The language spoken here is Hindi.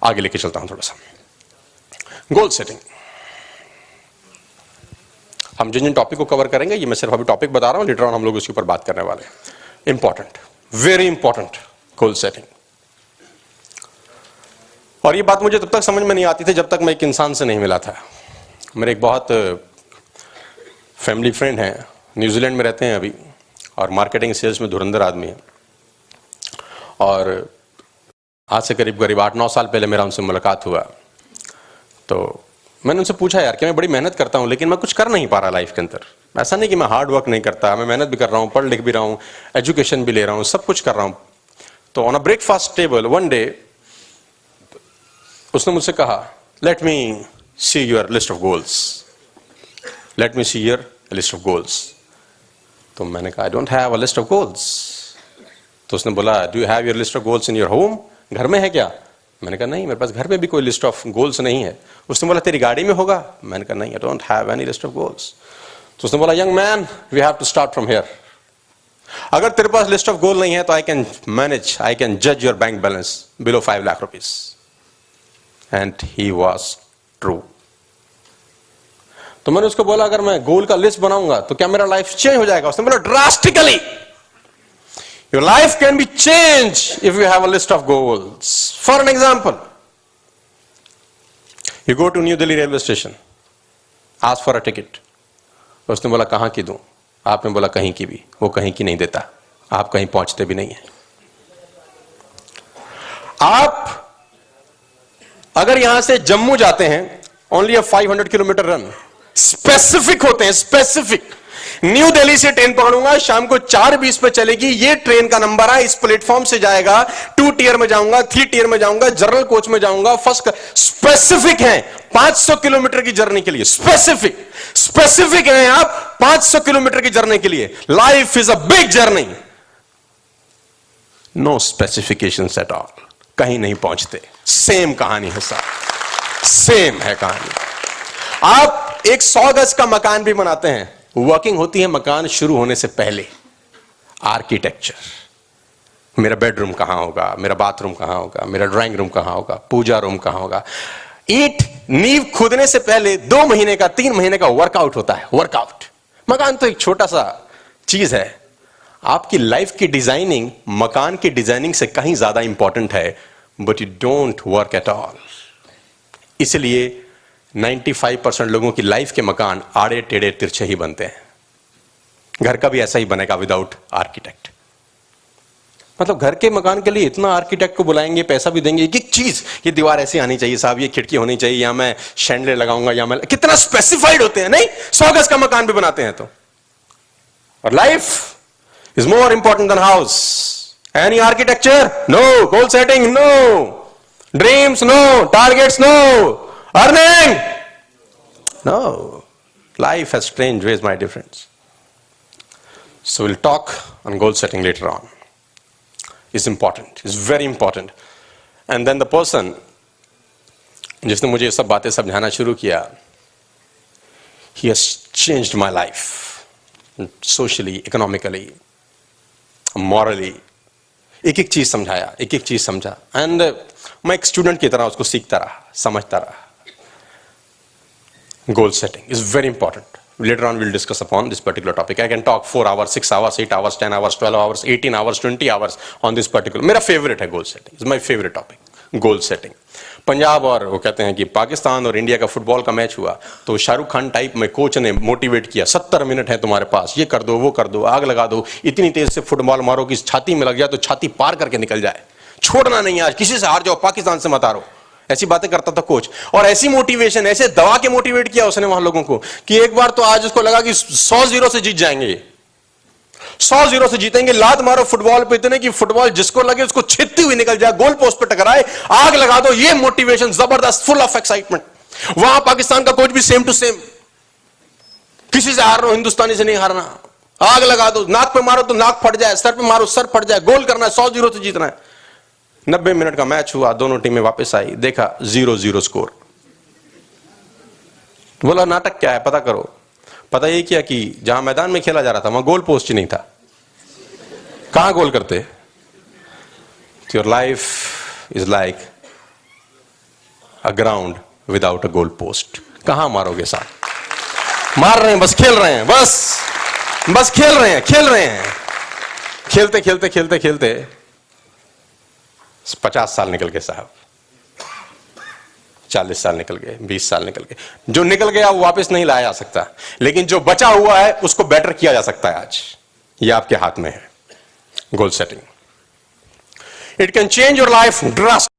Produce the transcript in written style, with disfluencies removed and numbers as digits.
आगे लेके चलता हूं थोड़ा सा। गोल सेटिंग, हम जिन जिन टॉपिक को कवर करेंगे, ये मैं सिर्फ अभी टॉपिक बता रहा हूं, लेटर ऑन हम लोग उसके ऊपर बात करने वाले हैं। Important, very important, goal setting. और ये बात मुझे तब तक समझ में नहीं आती थी जब तक मैं एक इंसान से नहीं मिला था। मेरे एक बहुत फैमिली फ्रेंड हैं, न्यूजीलैंड में रहते हैं अभी, और मार्केटिंग सेल्स में धुरंधर आदमी है। और आज से करीब 8-9 साल पहले मेरा उनसे मुलाकात हुआ, तो मैंने उनसे पूछा, यार कि मैं बड़ी मेहनत करता हूं लेकिन मैं कुछ कर नहीं पा रहा लाइफ के अंदर। ऐसा नहीं कि मैं हार्ड वर्क नहीं करता, मैं मेहनत भी कर रहा हूं, पढ़ लिख भी रहा हूं, एजुकेशन भी ले रहा हूं, सब कुछ कर रहा हूं। तो on a breakfast table one day उसने मुझसे कहा, let me see your list of goals, let me see your list of goals. तो मैंने कहा, आई don't have a list of goals. तो उसने बोला, do you have your list of goals in your home, घर में है क्या? मैंने कहा, नहीं, मेरे पास घर में भी कोई लिस्ट ऑफ गोल्स नहीं है। उसने बोला, तेरी गाड़ी में होगा? मैंने कहा, नहीं, I don't have any list of goals. तो उसने बोला, young man, we have to start from here. अगर तेरे पास लिस्ट ऑफ गोल नहीं है तो I can manage, I can जज your bank balance below 5 lakh rupees. And he was true. तो मैंने उसको बोला, अगर मैं गोल का लिस्ट बनाऊंगा तो क्या मेरा लाइफ चेंज हो जाएगा? उसने बोला, drastically. Your life can be changed if you have a list of goals. For an example, you go to New Delhi railway station, ask for a ticket. उसने बोला, कहाँ की दूं? आपने बोला, कहीं की भी। वो कहीं की नहीं देता, आप कहीं पहुंचते भी नहीं है। आप अगर यहां से जम्मू जाते हैं, only a 500 kilometre run, specific होते हैं, स्पेसिफिक। न्यू दिल्ली से ट्रेन पकड़ूंगा, शाम को 4:20 पे चलेगी, ये ट्रेन का नंबर है, इस प्लेटफॉर्म से जाएगा, 2 टियर में जाऊंगा, 3 टियर में जाऊंगा, जनरल कोच में जाऊंगा, फर्स्ट। स्पेसिफिक है 500 किलोमीटर की जर्नी के लिए, स्पेसिफिक, स्पेसिफिक है आप 500 किलोमीटर की जर्नी के लिए। Life is a big journey, no specifications at all, कहीं नहीं पहुंचते। सेम कहानी है साहब, सेम है कहानी। आप एक 100 गज का मकान भी बनाते हैं, वर्किंग होती है मकान शुरू होने से पहले। आर्किटेक्चर, मेरा बेडरूम कहां होगा, मेरा बाथरूम कहां होगा, मेरा ड्राइंग रूम कहां होगा, पूजा रूम कहां होगा। ईंट नींव खोदने से पहले 2 महीने का, 3 महीने का वर्कआउट होता है, वर्कआउट। मकान तो एक छोटा सा चीज है, आपकी लाइफ की डिजाइनिंग मकान की डिजाइनिंग से कहीं ज्यादा इंपॉर्टेंट है, but you don't work at all. इसलिए 95% लोगों की लाइफ के मकान आड़े टेढ़े तिरछे ही बनते हैं। घर का भी ऐसा ही बनेगा विदाउट आर्किटेक्ट। मतलब घर के मकान के लिए इतना आर्किटेक्ट को बुलाएंगे, पैसा भी देंगे, एक एक चीज, ये दीवार ऐसी आनी चाहिए साहब, ये खिड़की होनी चाहिए, या मैं शैंडले लगाऊंगा, या मैं, कितना स्पेसिफाइड होते हैं। नहीं, 100 गज का मकान भी बनाते हैं तो। और life is more important than house. Any architecture? No. Goal setting? No. Dreams? No. Targets? No. Earning? No. Life has strange ways, my dear friends. So we'll talk on goal setting later on. It's important. It's very important. And then the person जिसने मुझे ये सब बातें समझाना शुरू किया, he has changed my life. Socially, economically, morally. एक एक चीज समझाया, एक एक चीज समझा। And मैं एक स्टूडेंट की तरह उसको सीखता रहा, समझता रहा। Goal setting is very important. Later on we'll discuss upon this particular topic. I can talk 4 hours, 6 hours, 8 hours, 10 hours, 12 hours, 18 hours, 20 hours on this particular. मेरा favorite है goal setting. It's my favorite topic. Goal setting. Punjab और वो कहते हैं कि पाकिस्तान और इंडिया का फुटबॉल का मैच हुआ तो शाहरुख खान टाइप में कोच ने मोटिवेट किया, 70 मिनट है तुम्हारे पास, ये कर दो, वो कर दो, आग लगा दो, इतनी तेज से फुटबॉल मारो कि छाती में लग जाए तो छाती पार करके निकल जाए, छोड़ना नहीं, आज किसी से हार जाओ, पाकिस्तान से मत हारो। ऐसी बातें करता था कोच। और ऐसी मोटिवेशन, ऐसे दवा के मोटिवेट किया उसने वहां लोगों को कि एक बार तो आज उसको लगा कि 100-0 से जीत जाएंगे, 100-0 से जीतेंगे। लात मारो फुटबॉल पे इतने कि फुटबॉल जिसको लगे उसको छिदती हुई निकल जाए, गोल पोस्ट पे टकराए, आग लगा दो। ये मोटिवेशन जबरदस्त, फुल ऑफ एक्साइटमेंट। वहां पाकिस्तान का कोच भी सेम टू सेम, किसी से हार रहा हो, हिंदुस्तानी से नहीं हारना, आग लगा दो, नाक पे मारो तो नाक फट जाए, सर पे मारो सर फट जाए, गोल करना है, 100-0 से जीतना है। 90 मिनट का मैच हुआ, दोनों टीमें वापस आई, देखा 0-0 स्कोर। बोला नाटक क्या है, पता करो। पता ये किया कि जहां मैदान में खेला जा रहा था वहां गोल पोस्ट ही नहीं था। कहां गोल करते? Your life is like a ground without a goal post. कहां मारोगे साहब? मार रहे हैं, बस खेल रहे हैं, बस खेल रहे हैं। खेलते खेलते खेलते खेलते 50 साल निकल गए साहब, 40 साल निकल गए, 20 साल निकल गए। जो निकल गया वो वापस नहीं लाया जा सकता, लेकिन जो बचा हुआ है उसको बेटर किया जा सकता है। आज ये आपके हाथ में है, goal setting. It can change your life drastically.